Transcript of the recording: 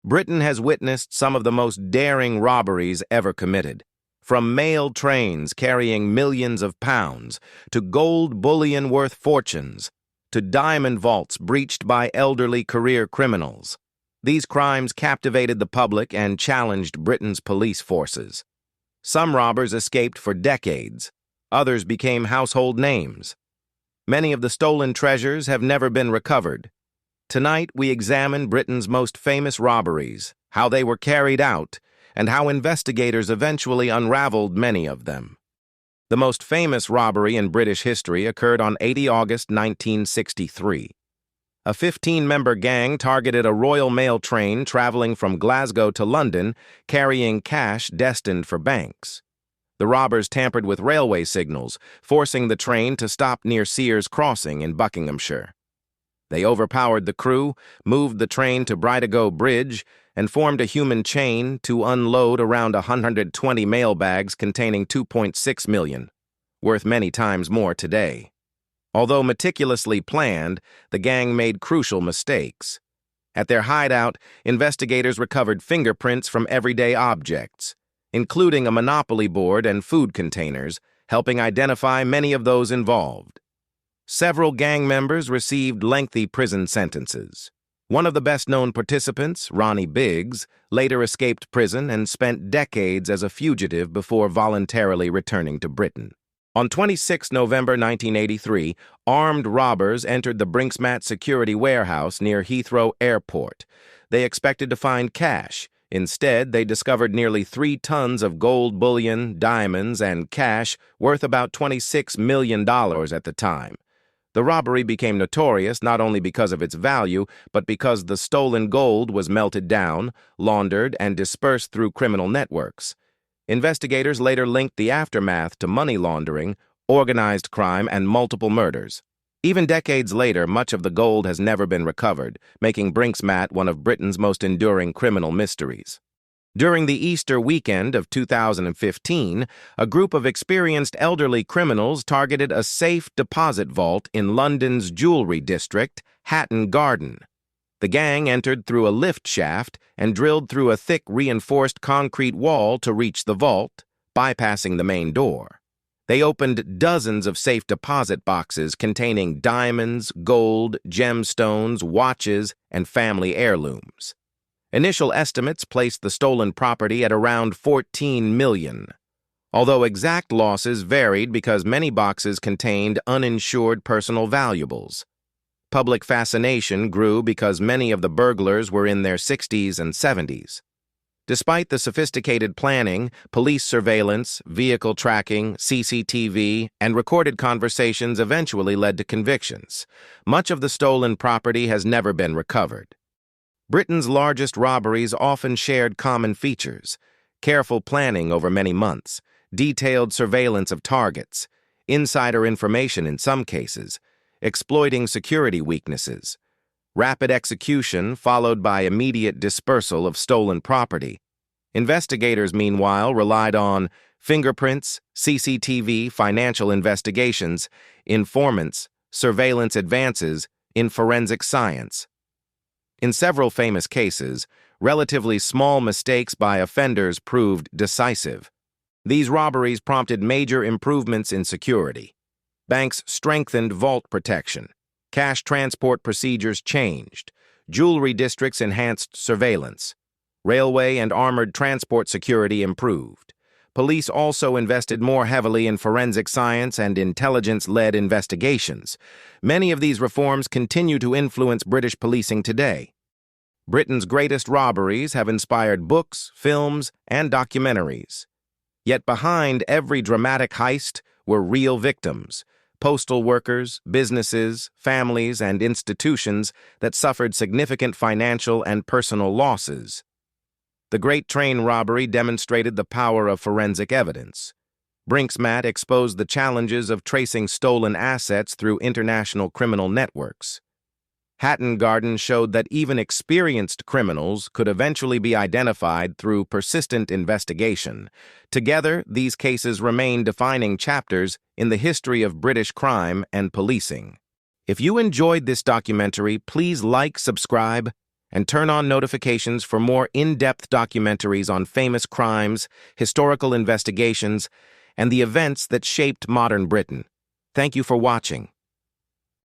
Britain has witnessed some of the most daring robberies ever committed. From mail trains carrying millions of pounds, to gold bullion worth fortunes, to diamond vaults breached by elderly career criminals. These crimes captivated the public and challenged Britain's police forces. Some robbers escaped for decades. Others became household names. Many of the stolen treasures have never been recovered. Tonight, we examine Britain's most famous robberies, how they were carried out, and how investigators eventually unraveled many of them. The most famous robbery in British history occurred on 80 August 1963. A 15-member gang targeted a Royal Mail train traveling from Glasgow to London, carrying cash destined for banks. The robbers tampered with railway signals, forcing the train to stop near Sears Crossing in Buckinghamshire. They overpowered the crew, moved the train to Bridego Bridge, and formed a human chain to unload around 120 mail bags containing 2.6 million, worth many times more today. Although meticulously planned, the gang made crucial mistakes. At their hideout, investigators recovered fingerprints from everyday objects, including a Monopoly board and food containers, helping identify many of those involved. Several gang members received lengthy prison sentences. One of the best-known participants, Ronnie Biggs, later escaped prison and spent decades as a fugitive before voluntarily returning to Britain. On 26 November 1983, armed robbers entered the Brinksmat security warehouse near Heathrow Airport. They expected to find cash. Instead, they discovered nearly 3 tons of gold bullion, diamonds, and cash worth about $26 million at the time. The robbery became notorious not only because of its value, but because the stolen gold was melted down, laundered, and dispersed through criminal networks. Investigators later linked the aftermath to money laundering, organized crime, and multiple murders. Even decades later, much of the gold has never been recovered, making Brinksmat one of Britain's most enduring criminal mysteries. During the Easter weekend of 2015, a group of experienced elderly criminals targeted a safe deposit vault in London's jewelry district, Hatton Garden. The gang entered through a lift shaft and drilled through a thick reinforced concrete wall to reach the vault, bypassing the main door. They opened dozens of safe deposit boxes containing diamonds, gold, gemstones, watches, and family heirlooms. Initial estimates placed the stolen property at around $14 million, although exact losses varied because many boxes contained uninsured personal valuables. Public fascination grew because many of the burglars were in their 60s and 70s. Despite the sophisticated planning, police surveillance, vehicle tracking, CCTV, and recorded conversations eventually led to convictions. Much of the stolen property has never been recovered. Britain's largest robberies often shared common features: careful planning over many months, detailed surveillance of targets, insider information in some cases, exploiting security weaknesses, rapid execution followed by immediate dispersal of stolen property. Investigators, meanwhile, relied on fingerprints, CCTV, financial investigations, informants, surveillance advances in forensic science. In several famous cases, relatively small mistakes by offenders proved decisive. These robberies prompted major improvements in security. Banks strengthened vault protection. Cash transport procedures changed. Jewelry districts enhanced surveillance. Railway and armored transport security improved. Police also invested more heavily in forensic science and intelligence-led investigations. Many of these reforms continue to influence British policing today. Britain's greatest robberies have inspired books, films, and documentaries. Yet behind every dramatic heist were real victims: postal workers, businesses, families, and institutions that suffered significant financial and personal losses. The Great Train Robbery demonstrated the power of forensic evidence. Brinksmat exposed the challenges of tracing stolen assets through international criminal networks. Hatton Garden showed that even experienced criminals could eventually be identified through persistent investigation. Together, these cases remain defining chapters in the history of British crime and policing. If you enjoyed this documentary, please like, subscribe, and turn on notifications for more in-depth documentaries on famous crimes, historical investigations, and the events that shaped modern Britain. Thank you for watching.